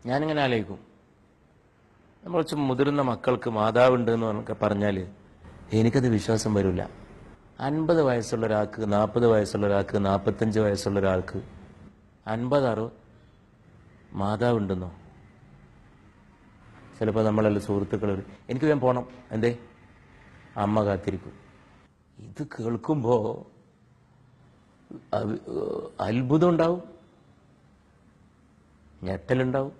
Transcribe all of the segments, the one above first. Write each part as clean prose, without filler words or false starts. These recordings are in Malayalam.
ഞാനിങ്ങനെ ആലോചിക്കും, നമ്മൾ കുറച്ച് മുതിർന്ന മക്കൾക്ക് മാതാവുണ്ട് എന്നൊക്കെ പറഞ്ഞാൽ എനിക്കത് വിശ്വാസം വരില്ല. 50 വയസ്സുള്ള ഒരാൾക്ക്, 40 വയസ്സുള്ള ഒരാൾക്ക്, 45 വയസ്സുള്ള ഒരാൾക്ക് 50-60 മാതാവുണ്ടെന്നോ? ചിലപ്പോൾ നമ്മളെല്ലാം സുഹൃത്തുക്കൾ എനിക്ക് വേഗം പോകണം, എന്തേ, അമ്മ കാത്തിരിക്കും. ഇത് കേൾക്കുമ്പോൾ അത്ഭുതം ഉണ്ടാവും, ഞെട്ടലുണ്ടാവും,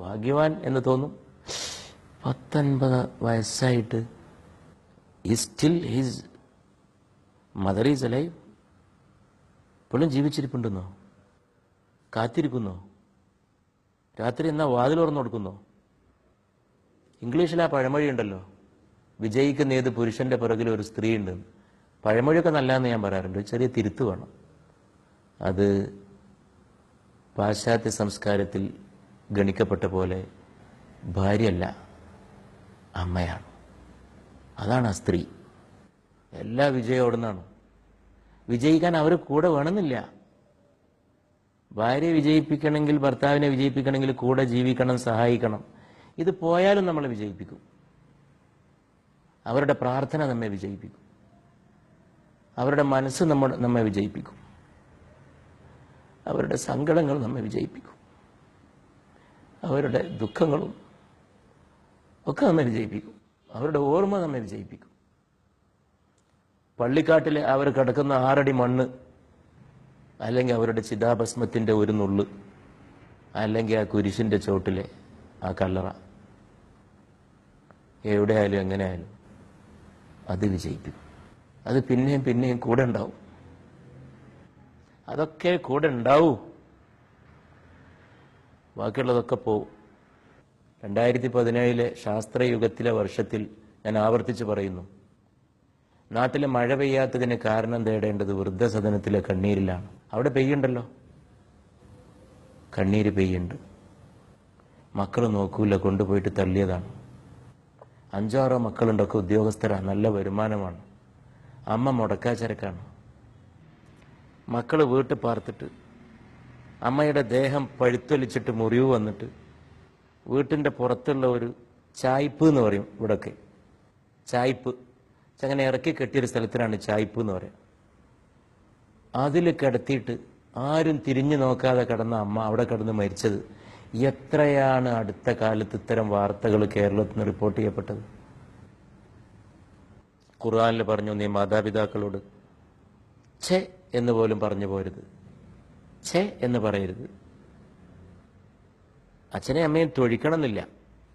ഭാഗ്യവാൻ എന്ന് തോന്നും. 19 വയസ്സായിട്ട് still his mother is alive, ഇപ്പോഴും ജീവിച്ചിരിപ്പുണ്ടെന്നോ? കാത്തിരിക്കുന്നോ? രാത്രി എന്നാ വാതിൽ തുറന്നു കൊടുക്കുന്നോ? ഇംഗ്ലീഷിൽ ആ പഴമൊഴി ഉണ്ടല്ലോ, വിജയിക്കുന്ന ഏത് പുരുഷന്റെ പിറകിൽ ഒരു സ്ത്രീ ഉണ്ട്. പഴമൊഴിയൊക്കെ നല്ലതെന്ന് ഞാൻ പറയാറുണ്ട്, ചെറിയ തിരുത്ത് വേണം. അത് പാശ്ചാത്യ സംസ്കാരത്തിൽ ഗണിക്കപ്പെട്ട പോലെ ഭാര്യയല്ല, അമ്മയാണ്. അതാണ് ആ സ്ത്രീ. എല്ലാ വിജയം അവിടുന്നാണ്. വിജയിക്കാൻ അവർ കൂടെ വേണമെന്നില്ല. ഭാര്യയെ വിജയിപ്പിക്കണമെങ്കിൽ, ഭർത്താവിനെ വിജയിപ്പിക്കണമെങ്കിൽ കൂടെ ജീവിക്കണം, സഹായിക്കണം. ഇത് പോയാലും നമ്മളെ വിജയിപ്പിക്കും. അവരുടെ പ്രാർത്ഥന നമ്മെ വിജയിപ്പിക്കും. അവരുടെ മനസ്സ് നമ്മെ വിജയിപ്പിക്കും. അവരുടെ സങ്കടങ്ങൾ നമ്മെ വിജയിപ്പിക്കും. അവരുടെ ദുഃഖങ്ങളും ഒക്കെ നമ്മെ വിജയിപ്പിക്കും. അവരുടെ ഓർമ്മ നമ്മെ വിജയിപ്പിക്കും. പള്ളിക്കാട്ടിലെ അവർ കിടക്കുന്ന 6 അടി മണ്ണ്, അല്ലെങ്കിൽ അവരുടെ ചിതാഭസ്മത്തിന്റെ ഒരു നുള്ള്, അല്ലെങ്കിൽ ആ കുരിശിന്റെ ചോട്ടിലെ ആ കല്ലറ, എവിടെയായാലും എങ്ങനെയായാലും അത് വിജയിപ്പിക്കും. അത് പിന്നെയും പിന്നെയും കൂടെ ഉണ്ടാവും. അതൊക്കെ കൂടെ ഉണ്ടാവൂ, ബാക്കിയുള്ളതൊക്കെ പോവും. 2017 ശാസ്ത്രയുഗത്തിലെ വർഷത്തിൽ ഞാൻ ആവർത്തിച്ച് പറയുന്നു, നാട്ടിലെ മഴ പെയ്യാത്തതിന് കാരണം തേടേണ്ടത് വൃദ്ധസദനത്തിലെ കണ്ണീരിലാണ്. അവിടെ പെയ്യുണ്ടല്ലോ, കണ്ണീര് പെയ്യുണ്ട്. മക്കൾ നോക്കൂല, കൊണ്ടുപോയിട്ട് തള്ളിയതാണ്. 5-6 മക്കളുണ്ടൊക്കെ ഉദ്യോഗസ്ഥരാണ്, നല്ല വരുമാനമാണ്. അമ്മ മുടക്കാച്ചരക്കാണ്. മക്കള് വീട്ടിൽ പാർത്തിട്ട് അമ്മയുടെ ദേഹം പഴുത്തൊലിച്ചിട്ട് മുറിവ് വന്നിട്ട് വീട്ടിൻ്റെ പുറത്തുള്ള ഒരു ചായ്പ് എന്ന് പറയും, ഇവിടൊക്കെ ചായ്പ്, അങ്ങനെ ഇറക്കി കെട്ടിയൊരു സ്ഥലത്തിനാണ് ചായ്പ് എന്ന് പറയുക. അതിൽ കിടത്തിയിട്ട് ആരും തിരിഞ്ഞു നോക്കാതെ കിടന്ന അമ്മ അവിടെ കിടന്ന് മരിച്ചത്. എത്രയാണ് അടുത്ത കാലത്ത് ഇത്തരം വാർത്തകൾ കേരളത്തിൽ നിന്ന് റിപ്പോർട്ട് ചെയ്യപ്പെട്ടത്? ഖുർആനിൽ പറഞ്ഞു, നീ മാതാപിതാക്കളോട് ഛേ എന്ന് പോലും പറഞ്ഞു പോരുത്, ഛേ എന്ന് പറയരുത്. അച്ഛനെയും അമ്മയും തൊഴിക്കണമെന്നില്ല,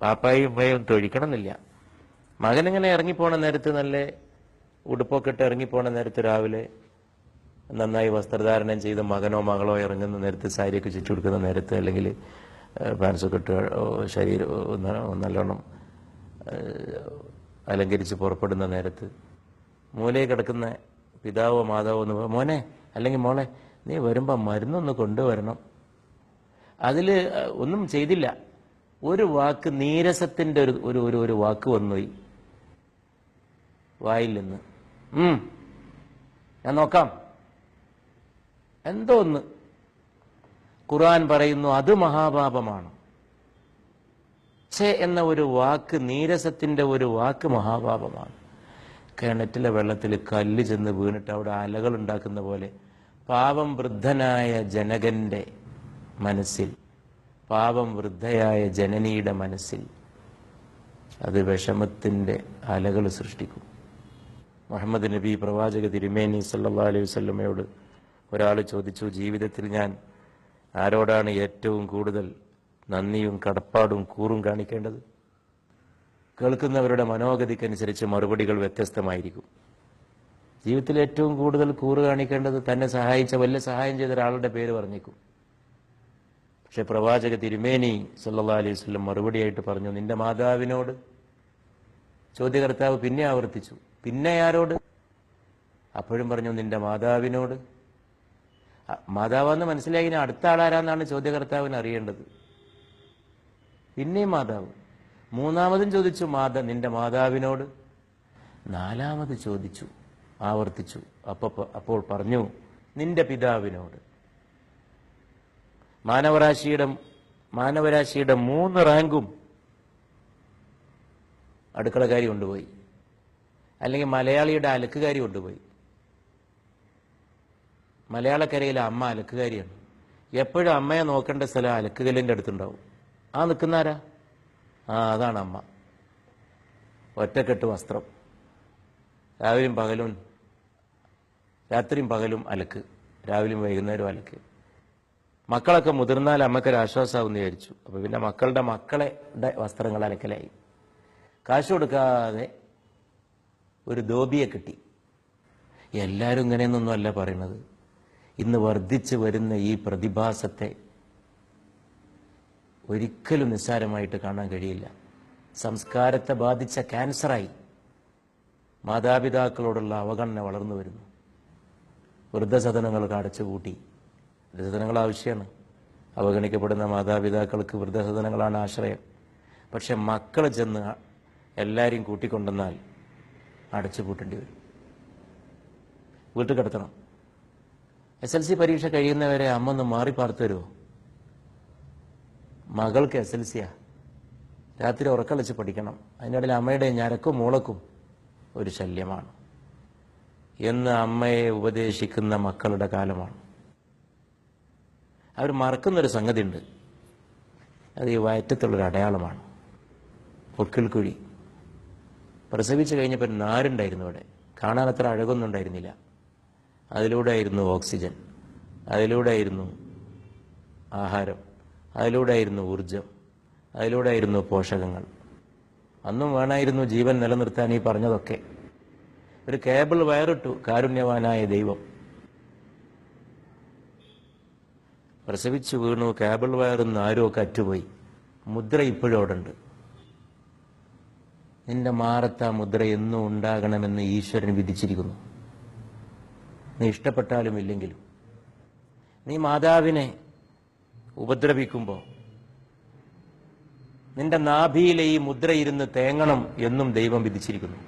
പാപ്പായും ഉമ്മയും തൊഴിക്കണമെന്നില്ല. മകനിങ്ങനെ ഇറങ്ങിപ്പോണ നേരത്ത്, നല്ല ഉടുപ്പൊക്കെ ഇട്ട് ഇറങ്ങിപ്പോണ നേരത്ത്, രാവിലെ നന്നായി വസ്ത്രധാരണം ചെയ്ത് മകനോ മകളോ ഇറങ്ങുന്ന നേരത്ത്, സാരിയൊക്കെ ചുറ്റി കൊടുക്കുന്ന നേരത്ത്, അല്ലെങ്കിൽ പാൻസൊക്കെ ഇട്ട് ശരീരം നല്ലോണം അലങ്കരിച്ച് പുറപ്പെടുന്ന നേരത്ത് മൂലയിൽ കിടക്കുന്ന പിതാവോ മാതാവോ എന്ന്, മോനെ അല്ലെങ്കിൽ മോളെ നീ വരുമ്പോൾ മരുന്നൊന്ന് കൊണ്ടുവരണം. അതിൽ ഒന്നും ചെയ്തില്ല. ഒരു വാക്ക്, നീരസത്തിന്റെ ഒരു വാക്ക് വന്നുപോയി വായിൽ നിന്ന്. ഞാൻ നോക്കാം, എന്തോ ഒന്ന്. ഖുർആൻ പറയുന്നു അത് മഹാപാപമാണ്. ഛേ എന്ന ഒരു വാക്ക്, നീരസത്തിന്റെ ഒരു വാക്ക് മഹാപാപമാണ്. കിണറ്റിലെ വെള്ളത്തിൽ കല്ല് ചെന്ന് വീണിട്ട് അവിടെ അലകൾ ഉണ്ടാക്കുന്ന പോലെ പാപം വൃദ്ധനായ ജനകന്റെ മനസ്സിൽ, പാപം വൃദ്ധയായ ജനനിയുടെ മനസ്സിൽ അത് വിഷമത്തിന്റെ അലകൾ സൃഷ്ടിക്കും. മുഹമ്മദ് നബി പ്രവാചക തിരുമേനി സല്ലല്ലാഹു അലൈഹി വസല്ലമയോട് ഒരാൾ ചോദിച്ചു, ജീവിതത്തിൽ ഞാൻ ആരോടാണ് ഏറ്റവും കൂടുതൽ നന്ദിയും കടപ്പാടും കൂറും കാണിക്കേണ്ടത്? കേൾക്കുന്നവരുടെ മനോഗതിക്കനുസരിച്ച് മറുപടികൾ വ്യത്യസ്തമായിരിക്കും. ജീവിതത്തിൽ ഏറ്റവും കൂടുതൽ കൂറ് കാണിക്കേണ്ടത് തന്നെ സഹായിച്ച, വലിയ സഹായം ചെയ്ത ഒരാളുടെ പേര് പറഞ്ഞേക്കും. പക്ഷെ പ്രവാചക തിരുമേനി സല്ലല്ലാഹു അലൈഹി വസല്ലം മറുപടിയായിട്ട് പറഞ്ഞു, നിന്റെ മാതാവിനോട്. ചോദ്യകർത്താവ് പിന്നെ ആവർത്തിച്ചു, പിന്നെ ആരോട്? അപ്പോഴും പറഞ്ഞു, നിന്റെ മാതാവിനോട്. മാതാവെന്ന് മനസ്സിലായി, അടുത്ത ആളാരാന്നാണ് ചോദ്യകർത്താവിന് അറിയേണ്ടത്. പിന്നെയും മാതാവ്. മൂന്നാമതും ചോദിച്ചു, നിന്റെ മാതാവിനോട്. നാലാമത് ചോദിച്ചു, ആവർത്തിച്ചു. അപ്പോൾ പറഞ്ഞു, നിന്റെ പിതാവിനോട്. മാനവരാശിയുടെ 3 റാങ്കും അടുക്കളക്കാരി കൊണ്ടുപോയി, അല്ലെങ്കിൽ മലയാളിയുടെ അലക്കുകാരി കൊണ്ടുപോയി. മലയാളക്കരയിലെ അമ്മ അലക്കുകാരിയാണ്. എപ്പോഴും അമ്മയെ നോക്കേണ്ട സ്ഥലം അലക്കുകല്ലിൻ്റെ അടുത്തുണ്ടാവും. ആ നിൽക്കുന്നാരാ? അതാണ് അമ്മ. ഒറ്റക്കെട്ട് വസ്ത്രം, രാത്രിയും പകലും അലക്ക്, രാവിലെയും വൈകുന്നേരം അലക്ക്. മക്കളൊക്കെ മുതിർന്നാൽ അമ്മക്കൊരു ആശ്വാസമാവെന്ന് വിചാരിച്ചു. അപ്പൊ പിന്നെ മക്കളുടെ വസ്ത്രങ്ങൾ അലക്കലായി. കാശ് കൊടുക്കാതെ ഒരു ധോബിയെ കിട്ടി. എല്ലാവരും ഇങ്ങനെയൊന്നും അല്ല പറയുന്നത്. ഇന്ന് വർദ്ധിച്ചു വരുന്ന ഈ പ്രതിഭാസത്തെ ഒരിക്കലും നിസ്സാരമായിട്ട് കാണാൻ കഴിയില്ല. സംസ്കാരത്തെ ബാധിച്ച ക്യാൻസറായി മാതാപിതാക്കളോടുള്ള അവഗണന വളർന്നു വരുന്നു. വൃദ്ധസദനങ്ങൾക്ക് അടച്ചുപൂട്ടി. വൃദ്ധസദനങ്ങൾ ആവശ്യമാണ്. അവഗണിക്കപ്പെടുന്ന മാതാപിതാക്കൾക്ക് വൃദ്ധസദനങ്ങളാണ് ആശ്രയം. പക്ഷെ മക്കൾ ചെന്ന് എല്ലാവരെയും കൂട്ടിക്കൊണ്ടെന്നാൽ അടച്ചുപൂട്ടേണ്ടി വരും. വീട്ടിൽ കിടത്തണം. SLC പരീക്ഷ കഴിയുന്നവരെ അമ്മ ഒന്ന് മാറി പാർത്തു തരുമോ? മകൾക്ക് SLCയാ, രാത്രി ഉറക്കളച്ച് പഠിക്കണം. അതിനിടയിൽ അമ്മയുടെ ഞരക്കും മൂളക്കും ഒരു ശല്യമാണ് എന്ന് അമ്മയെ ഉപദേശിക്കുന്ന മക്കളുടെ കാലമാണ്. അവർ മറക്കുന്നൊരു സംഗതി ഉണ്ട്. അത് ഈ വയറ്റത്തുള്ളൊരു അടയാളമാണ്. പൊക്കിൾ കുഴി. പ്രസവിച്ചു കഴിഞ്ഞപ്പോൾ നാരുണ്ടായിരുന്നു അവിടെ. കാണാൻ അത്ര അഴകൊന്നും ഉണ്ടായിരുന്നില്ല. അതിലൂടെ ആയിരുന്നു ഓക്സിജൻ, അതിലൂടെ ആയിരുന്നു ആഹാരം, അതിലൂടെ ആയിരുന്നു ഊർജം, അതിലൂടെ ആയിരുന്നു പോഷകങ്ങൾ. അന്നും വേണമായിരുന്നു ജീവൻ നിലനിർത്താൻ ഈ പറഞ്ഞതൊക്കെ. ഒരു കേബിൾ വയറിട്ടു കാരുണ്യവാനായ ദൈവം. പ്രസവിച്ചു വീണു, കേബിൾ വയറുന്ന ആരുമൊക്കെ അറ്റുപോയി. മുദ്ര ഇപ്പോഴും അവിടെ ഉണ്ട്. നിന്റെ മാറത്ത മുദ്ര എന്നും ഉണ്ടാകണമെന്ന് ഈശ്വരൻ വിധിച്ചിരിക്കുന്നു. നീ ഇഷ്ടപ്പെട്ടാലും ഇല്ലെങ്കിലും. നീ മാതാവിനെ ഉപദ്രവിക്കുമ്പോൾ നിന്റെ നാഭിയിലെ ഈ മുദ്ര ഇരുന്ന് തേങ്ങണം എന്നും ദൈവം വിധിച്ചിരിക്കുന്നു.